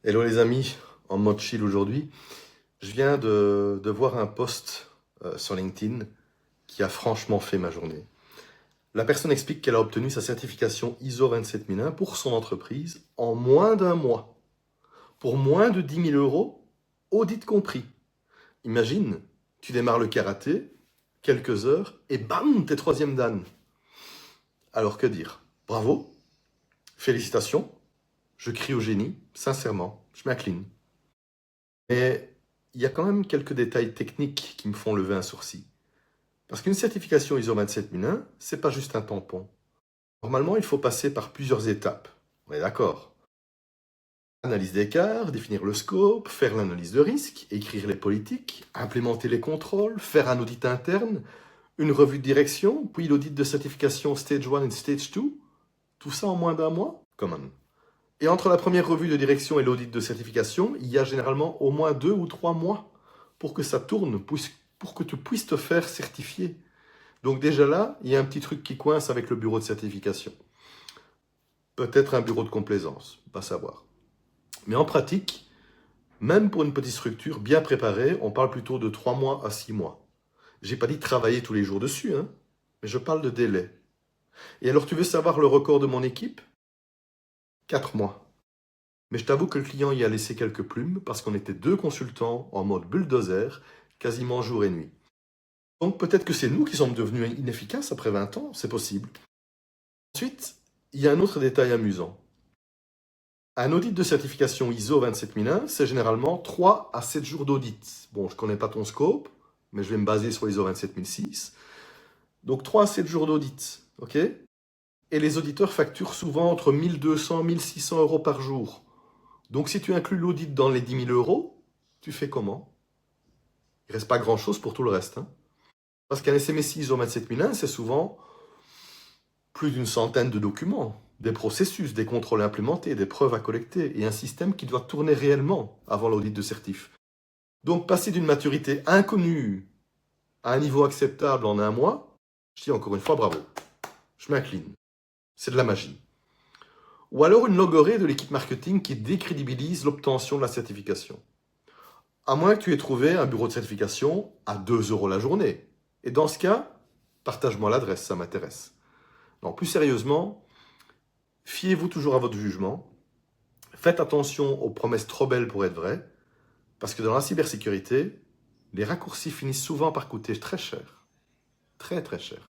Hello les amis, en mode chill aujourd'hui. Je viens de voir un post sur LinkedIn qui a franchement fait ma journée. La personne explique qu'elle a obtenu sa certification ISO 27001 pour son entreprise en moins d'un mois. Pour moins de 10 000 euros, audit compris. Imagine, tu démarres le karaté, quelques heures, et bam, t'es troisième dan. Alors que dire? Bravo, félicitations, je crie au génie, sincèrement, je m'incline. Mais il y a quand même quelques détails techniques qui me font lever un sourcil. Parce qu'une certification ISO 27001, c'est pas juste un tampon. Normalement, il faut passer par plusieurs étapes. On est d'accord. Analyse d'écart, définir le scope, faire l'analyse de risque, écrire les politiques, implémenter les contrôles, faire un audit interne, une revue de direction, puis l'audit de certification Stage 1 et Stage 2. Tout ça en moins d'un mois? Quand même. Et entre la première revue de direction et l'audit de certification, il y a généralement au moins 2 ou 3 mois pour que ça tourne, pour que tu puisses te faire certifier. Donc déjà là, il y a un petit truc qui coince avec le bureau de certification. Peut-être un bureau de complaisance, pas savoir. Mais en pratique, même pour une petite structure bien préparée, on parle plutôt de 3 mois à 6 mois. J'ai pas dit travailler tous les jours dessus, hein, mais je parle de délai. Et alors tu veux savoir le record de mon équipe? 4 mois. Mais je t'avoue que le client y a laissé quelques plumes parce qu'on était 2 consultants en mode bulldozer, quasiment jour et nuit. Donc peut-être que c'est nous qui sommes devenus inefficaces après 20 ans, c'est possible. Ensuite, il y a un autre détail amusant. Un audit de certification ISO 27001, c'est généralement 3 à 7 jours d'audit. Bon, je ne connais pas ton scope, mais je vais me baser sur ISO 27006. Donc 3 à 7 jours d'audit, ok? Et les auditeurs facturent souvent entre 1200 et 1600 euros par jour. Donc si tu inclus l'audit dans les 10 000 euros, tu fais comment? Il ne reste pas grand-chose pour tout le reste, hein. Parce qu'un SMSI ISO 27001, c'est souvent plus d'une centaine de documents, des processus, des contrôles implémentés, des preuves à collecter et un système qui doit tourner réellement avant l'audit de certif. Donc passer d'une maturité inconnue à un niveau acceptable en un mois, je dis encore une fois bravo. Je m'incline. C'est de la magie. Ou alors une logorée de l'équipe marketing qui décrédibilise l'obtention de la certification. À moins que tu aies trouvé un bureau de certification à 2 euros la journée. Et dans ce cas, partage-moi l'adresse, ça m'intéresse. Non, plus sérieusement, fiez-vous toujours à votre jugement. Faites attention aux promesses trop belles pour être vraies, parce que dans la cybersécurité, les raccourcis finissent souvent par coûter très cher. Très très cher.